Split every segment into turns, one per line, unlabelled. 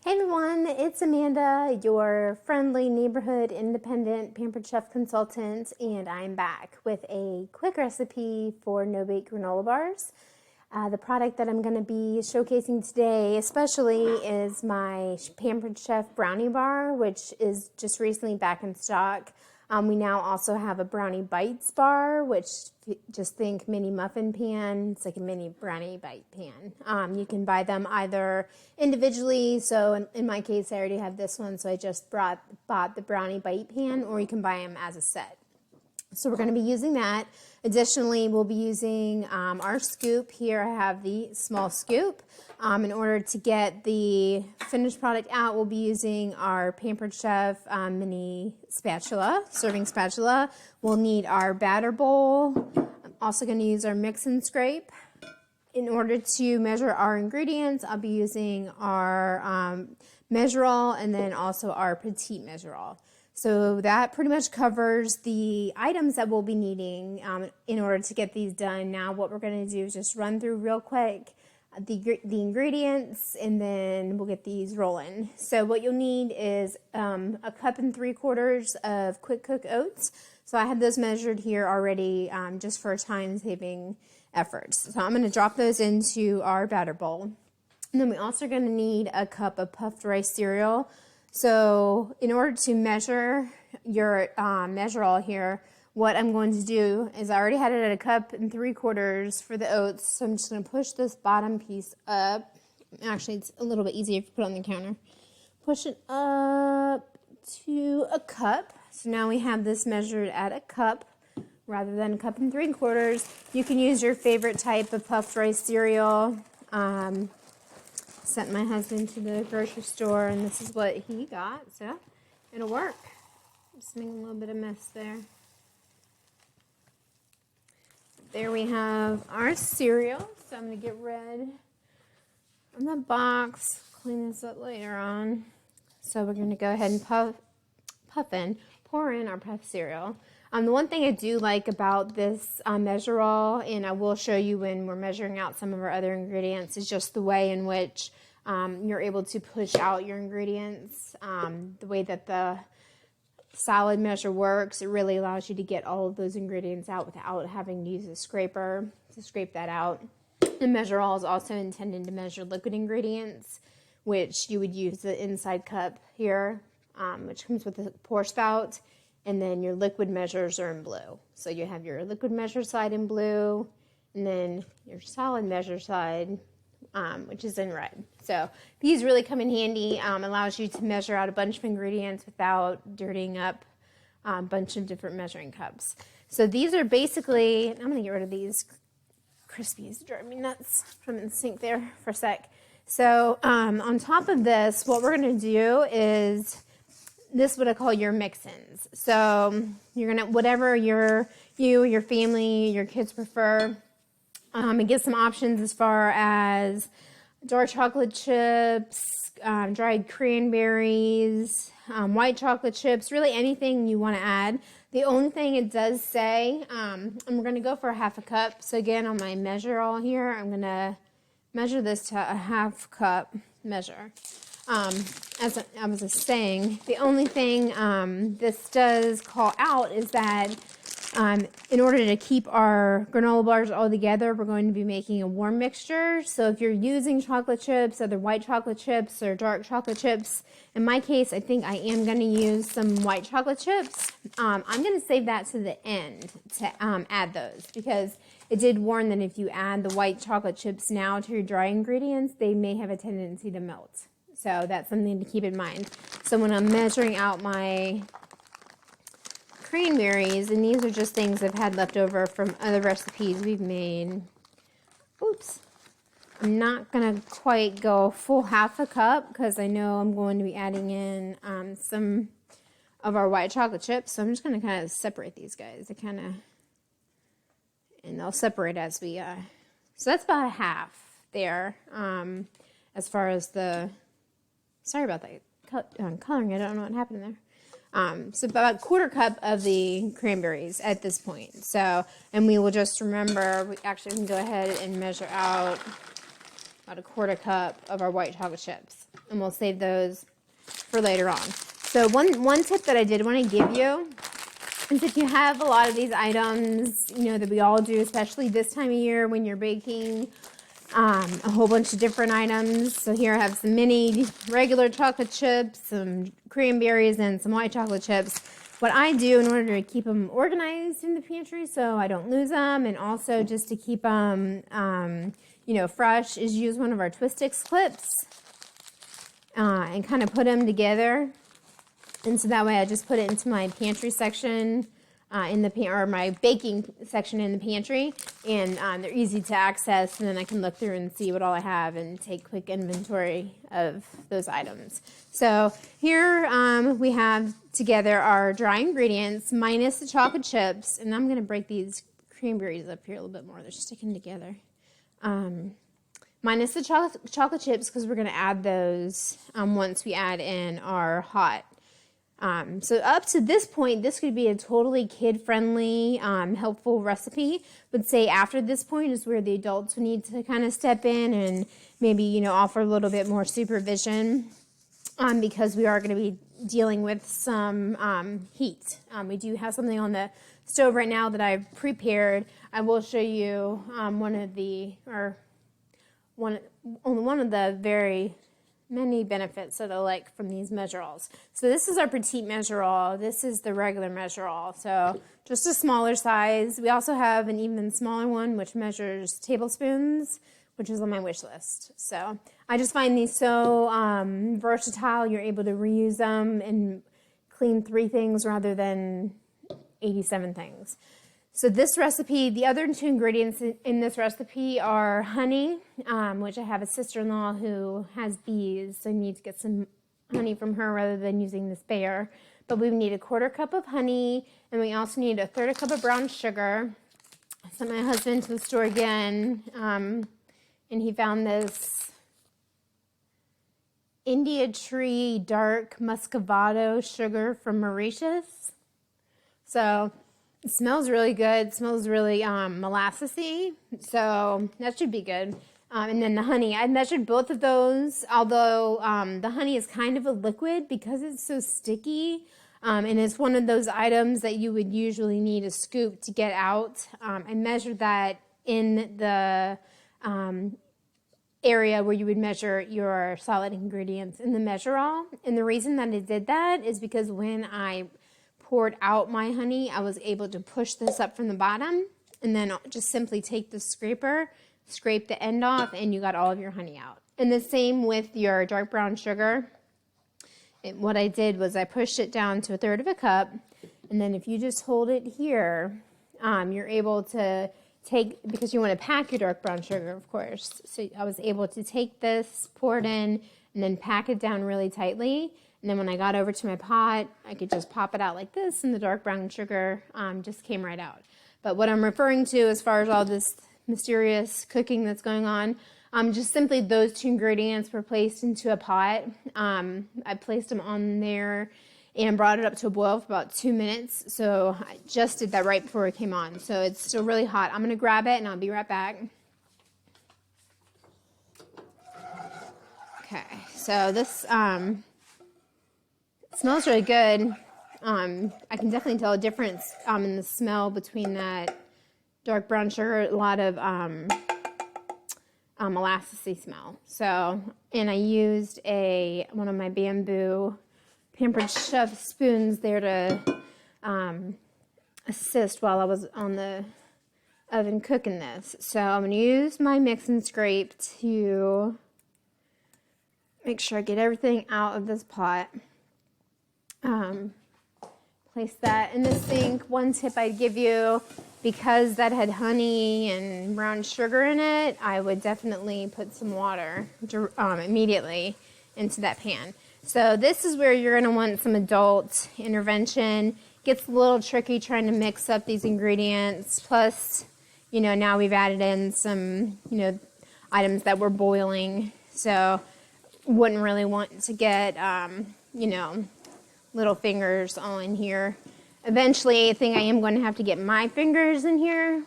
Hey everyone, it's Amanda, your friendly neighborhood independent Pampered Chef consultant, and I'm back with a quick recipe for no-bake granola bars. The product that I'm going to be showcasing today especially is my Pampered Chef Brownie Bar, which is just recently back in stock. We now also have a Brownie Bites bar, which just think mini muffin pan. It's like a mini brownie bite pan. You can buy them either individually. So in my case, I already have this one, so I just bought the Brownie Bite pan, or you can buy them as a set. So we're going to be using that. Additionally, we'll be using our scoop. Here I have the small scoop. In order to get the finished product out, we'll be using our Pampered Chef mini spatula, serving spatula. We'll need our batter bowl. I'm also going to use our mix and scrape. In order to measure our ingredients, I'll be using our measure-all and then also our petite measure-all. So that pretty much covers the items that we'll be needing in order to get these done. Now what we're going to do is just run through real quick the ingredients, and then we'll get these rolling. So what you'll need is a cup and 3/4 of quick cook oats. So I have those measured here already just for time-saving efforts. So I'm going to drop those into our batter bowl. And then we're also going to need a cup of puffed rice cereal. So in order to measure your measure-all here, what I'm going to do is I already had it at a cup and 3/4 for the oats. So I'm just going to push this bottom piece up. Actually, it's a little bit easier if you put it on the counter. Push it up to a cup. So now we have this measured at a cup rather than a cup and 3/4. You can use your favorite type of puffed rice cereal. Sent my husband to the grocery store, and this is what he got, so it'll work. Just making a little bit of mess there. There we have our cereal, so I'm going to get rid of the box, clean this up later on. So we're going to go ahead and pour in our puff cereal. The one thing I do like about this measure-all, and I will show you when we're measuring out some of our other ingredients, is just the way in which you're able to push out your ingredients. The way that the salad measure works, it really allows you to get all of those ingredients out without having to use a scraper to scrape that out. The measure-all is also intended to measure liquid ingredients, which you would use the inside cup here, which comes with a pour spout. And then your liquid measures are in blue. So you have your liquid measure side in blue, and then your solid measure side, which is in red. So these really come in handy. Allows you to measure out a bunch of ingredients without dirtying up a bunch of different measuring cups. So these are basically, I'm going to get rid of these crispies, drive me nuts. Put them in the sink there for a sec. So on top of this, what we're going to do is, this is what I call your mix-ins. So you're gonna, whatever your family, your kids prefer, and give some options as far as dark chocolate chips, dried cranberries, white chocolate chips, really anything you want to add. The only thing it does say, and we're gonna go for a 1/2 cup. So again, on my measure-all here, I'm gonna measure this to a 1/2 cup measure. As I was just saying, the only thing this does call out is that in order to keep our granola bars all together, we're going to be making a warm mixture. So if you're using chocolate chips, either white chocolate chips or dark chocolate chips, in my case, I think I am going to use some white chocolate chips. I'm going to save that to the end to add those, because it did warn that if you add the white chocolate chips now to your dry ingredients, they may have a tendency to melt. So that's something to keep in mind. So when I'm measuring out my cranberries, and these are just things I've had left over from other recipes we've made. Oops. I'm not going to quite go full 1/2 cup because I know I'm going to be adding in some of our white chocolate chips. So I'm just going to kind of separate these guys. And they'll separate as we, so that's about a 1/2 there as far as the, sorry about that coloring. I don't know what happened there. So about a 1/4 cup of the cranberries at this point. So, and we will just remember, we actually can go ahead and measure out about a quarter cup of our white chocolate chips, and we'll save those for later on. So one tip that I did want to give you is if you have a lot of these items, that we all do, especially this time of year when you're baking a whole bunch of different items. So here I have some mini regular chocolate chips, some cranberries, and some white chocolate chips. What I do in order to keep them organized in the pantry so I don't lose them, and also just to keep them, fresh, is use one of our Twist Sticks clips and kind of put them together. And so that way I just put it into my pantry section or my baking section in the pantry, and they're easy to access, and then I can look through and see what all I have and take quick inventory of those items. So here we have together our dry ingredients minus the chocolate chips, and I'm going to break these cranberries up here a little bit more. They're sticking together. Minus the chocolate chips, because we're going to add those once we add in our hot. So up to this point, this could be a totally kid-friendly, helpful recipe. But say after this point is where the adults would need to kind of step in and maybe, offer a little bit more supervision, because we are going to be dealing with some one we do have something on the stove right now that I've prepared. I will show you one of the very many benefits that I like from these measure-alls. So this is our petite measure-all. This is the regular measure-all. So just a smaller size. We also have an even smaller one which measures tablespoons, which is on my wish list. So I just find these so versatile. You're able to reuse them and clean 3 things rather than 87 things. So this recipe, the other 2 ingredients in this recipe are honey, which I have a sister-in-law who has bees, so I need to get some honey from her rather than using the spare. But we need a quarter cup of honey, and we also need a third cup of brown sugar. I sent my husband to the store again, and he found this India Tree Dark Muscovado sugar from Mauritius. So it smells really good. It smells really molassesy, so that should be good. And then the honey, I measured both of those, although the honey is kind of a liquid because it's so sticky, and it's one of those items that you would usually need a scoop to get out. I measured that in the area where you would measure your solid ingredients in the measure-all. And the reason that I did that is because when I poured out my honey, I was able to push this up from the bottom, and then just simply take the scraper, scrape the end off, and you got all of your honey out. And the same with your dark brown sugar. What I did was I pushed it down to a third of a cup, and then if you just hold it here, you're able to take, because you want to pack your dark brown sugar, of course. So I was able to take this, pour it in, and then pack it down really tightly. And then when I got over to my pot, I could just pop it out like this, and the dark brown sugar just came right out. But what I'm referring to as far as all this mysterious cooking that's going on, just simply those 2 ingredients were placed into a pot. I placed them on there and brought it up to a boil for about 2 minutes. So I just did that right before it came on. So it's still really hot. I'm going to grab it, and I'll be right back. Okay, so this smells really good. I can definitely tell a difference in the smell between that dark brown sugar, a lot of molassesy smell. So, and I used one of my bamboo Pampered Chef spoons there to assist while I was on the oven cooking this. So I'm going to use my mix and scrape to make sure I get everything out of this pot. Place that in the sink. One tip I'd give you, because that had honey and brown sugar in it, I would definitely put some water immediately into that pan. So this is where you're going to want some adult intervention. Gets a little tricky trying to mix up these ingredients. Plus, now we've added in some, items that we're boiling. So wouldn't really want to get, little fingers all in here. Eventually, I think I am going to have to get my fingers in here.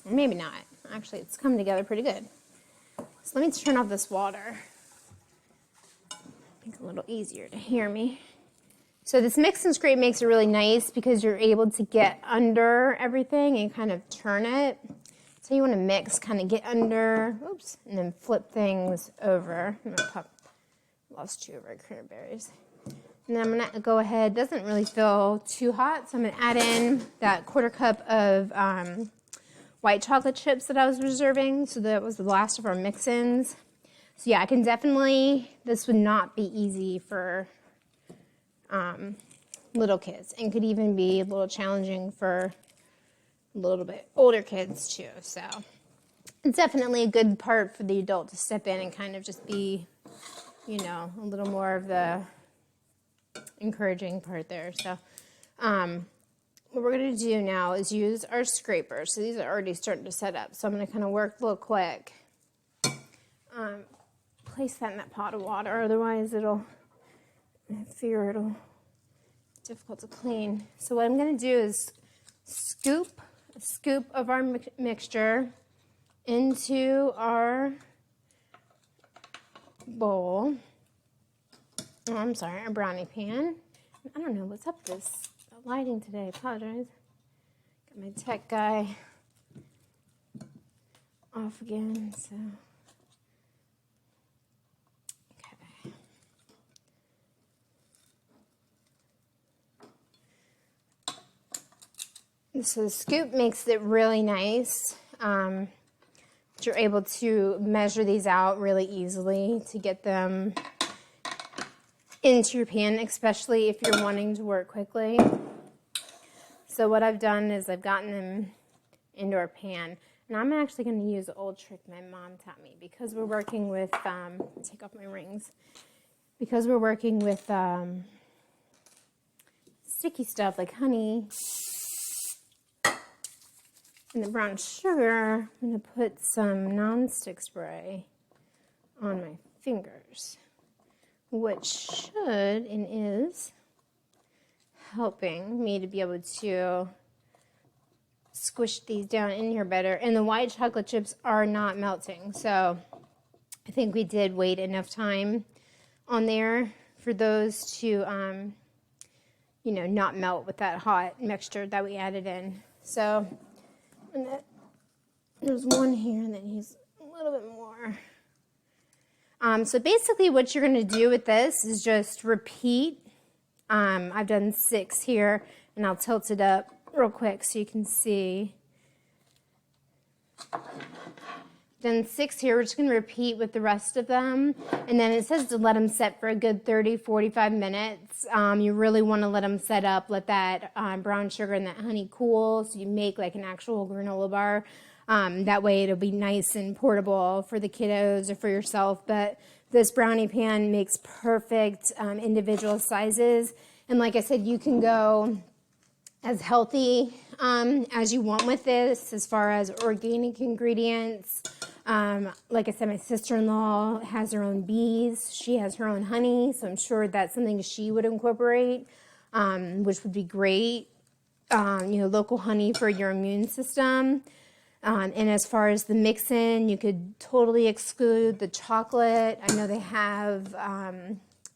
Or maybe not. Actually, it's coming together pretty good. So let me turn off this water. Make it a little easier to hear me. So this mix and scrape makes it really nice because you're able to get under everything and kind of turn it. So you want to mix, kind of get under, oops, and then flip things over. I'm gonna pop, lost 2 of our cranberries. And then I'm gonna go ahead, doesn't really feel too hot, so I'm gonna add in that 1/4 cup of white chocolate chips that I was reserving. So that was the last of our mix-ins. So yeah, I can definitely, this would not be easy for little kids, and could even be a little challenging for a little bit older kids too. So it's definitely a good part for the adult to step in and kind of just be, you know, a little more of the encouraging part there. So what we're going to do now is use our scraper. So these are already starting to set up, so I'm going to kind of work a little quick. Place that in that pot of water, otherwise I fear it'll be difficult to clean. So what I'm going to do is scoop a scoop of our mixture into our bowl. Oh, I'm sorry, our brownie pan. I don't know what's up with this lighting today. I apologize. Got my tech guy off again, so. So the scoop makes it really nice. You're able to measure these out really easily to get them into your pan, especially if you're wanting to work quickly. So what I've done is I've gotten them into our pan. And I'm actually going to use an old trick my mom taught me because we're working with, take off my rings, because we're working with sticky stuff like honey and the brown sugar. I'm going to put some non-stick spray on my fingers, which should and is helping me to be able to squish these down in here better. And the white chocolate chips are not melting, so I think we did wait enough time on there for those to, you know, not melt with that hot mixture that we added in. So there's one here that needs a little bit more. So basically what you're going to do with this is just repeat. I've done 6 here, and I'll tilt it up real quick so you can see. Done 6 here. We're just going to repeat with the rest of them. And then it says to let them set for a good 30-45 minutes. You really want to let them set up, let that brown sugar and that honey cool so you make like an actual granola bar. That way it'll be nice and portable for the kiddos or for yourself. But this brownie pan makes perfect individual sizes. And like I said, you can go as healthy as you want with this as far as organic ingredients. Like I said, my sister-in-law has her own bees. She has her own honey, so I'm sure that's something she would incorporate, which would be great. You know, local honey for your immune system. And as far as the mix-in, you could totally exclude the chocolate. I know they have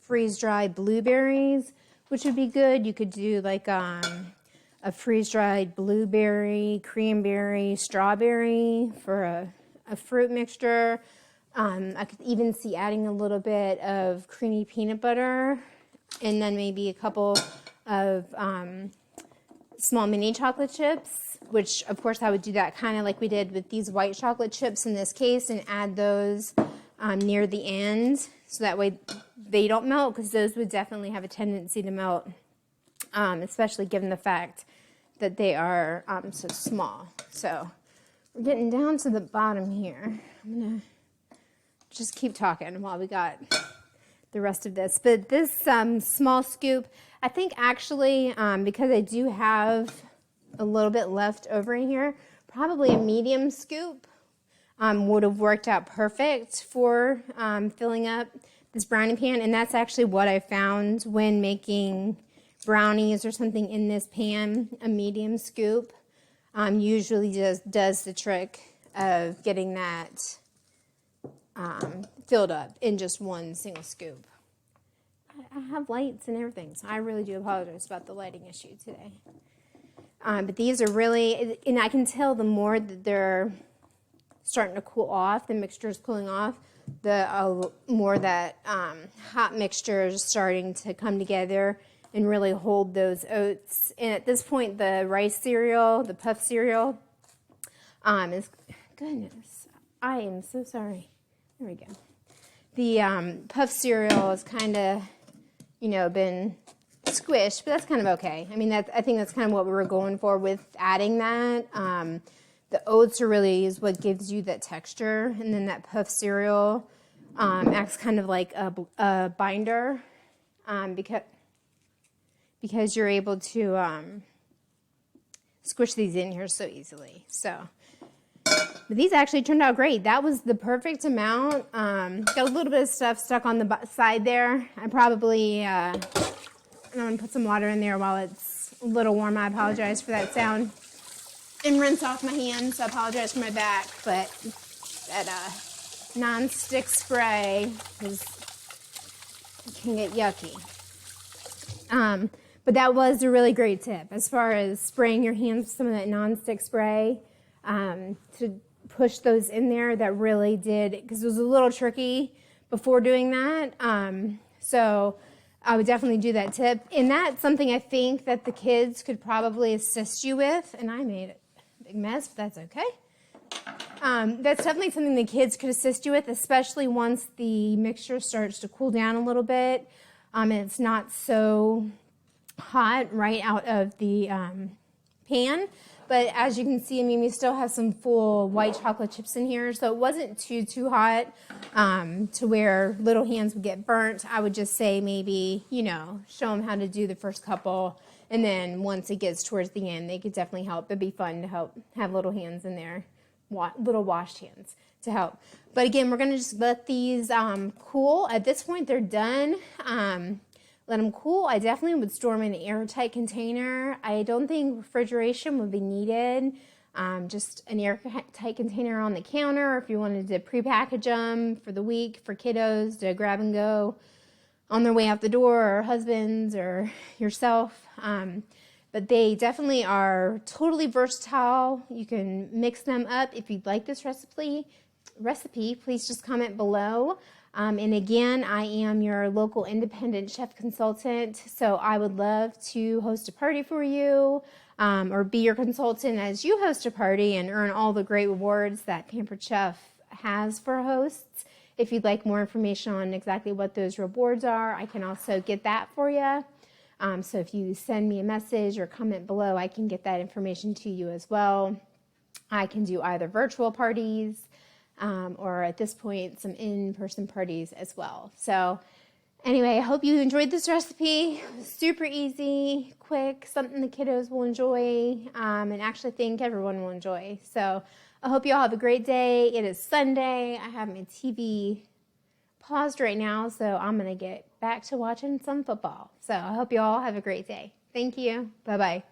freeze-dried blueberries, which would be good. You could do like a freeze-dried blueberry, cranberry, strawberry for a fruit mixture. I could even see adding a little bit of creamy peanut butter, and then maybe a couple of small mini chocolate chips, which of course I would do that kind of like we did with these white chocolate chips in this case, and add those near the end so that way they don't melt, because those would definitely have a tendency to melt, especially given the fact that they are so small. So we're getting down to the bottom here. I'm gonna just keep talking while we got the rest of this. But this small scoop, I think actually, because I do have a little bit left over in here, probably a medium scoop would have worked out perfect for filling up this brownie pan. And that's actually what I found when making brownies or something in this pan. A medium scoop usually just does the trick of getting that filled up in just one single scoop. I have lights and everything, so I really do apologize about the lighting issue today. But these are really, and I can tell the more that they're starting to cool off, the mixture is cooling off, the more that hot mixture is starting to come together and really hold those oats. And at this point, the rice cereal, the puff cereal, is, goodness, I am so sorry. There we go. The puff cereal is kind of, been squished, but that's kind of okay. I mean, I think that's kind of what we were going for with adding that. The oats are really is what gives you that texture, and then that puff cereal acts kind of like a binder because you're able to squish these in here so easily. So, but these actually turned out great. That was the perfect amount. Got a little bit of stuff stuck on the side there. I probably I'm going to put some water in there while it's a little warm. I apologize for that sound. And rinse off my hands. I apologize for my back, but that non-stick spray can get yucky. But that was a really great tip as far as spraying your hands with some of that non-stick spray to push those in there. That really did, because it was a little tricky before doing that. So I would definitely do that tip. And that's something I think that the kids could probably assist you with. And I made a big mess, but that's okay. That's definitely something the kids could assist you with, especially once the mixture starts to cool down a little bit. And it's not so hot right out of the pan. But as you can see, I mean, we still have some full white chocolate chips in here, so it wasn't too hot to where little hands would get burnt. I would just say maybe, show them how to do the first couple, and then once it gets towards the end, they could definitely help. It'd be fun to help have little hands in there, little washed hands to help. But again, we're going to just let these cool. At this point, they're done. Let them cool. I definitely would store them in an airtight container. I don't think refrigeration would be needed. Just an airtight container on the counter, or if you wanted to prepackage them for the week for kiddos to grab and go on their way out the door, or husbands or yourself. But they definitely are totally versatile. You can mix them up. If you'd like this recipe, please just comment below. And again, I am your local independent chef consultant, so I would love to host a party for you, or be your consultant as you host a party and earn all the great rewards that Pampered Chef has for hosts. If you'd like more information on exactly what those rewards are, I can also get that for you. So if you send me a message or comment below, I can get that information to you as well. I can do either virtual parties, or at this point, some in-person parties as well. So anyway, I hope you enjoyed this recipe. Super easy, quick, something the kiddos will enjoy, and actually think everyone will enjoy. So I hope you all have a great day. It is Sunday. I have my TV paused right now, so I'm going to get back to watching some football. So I hope you all have a great day. Thank you. Bye-bye.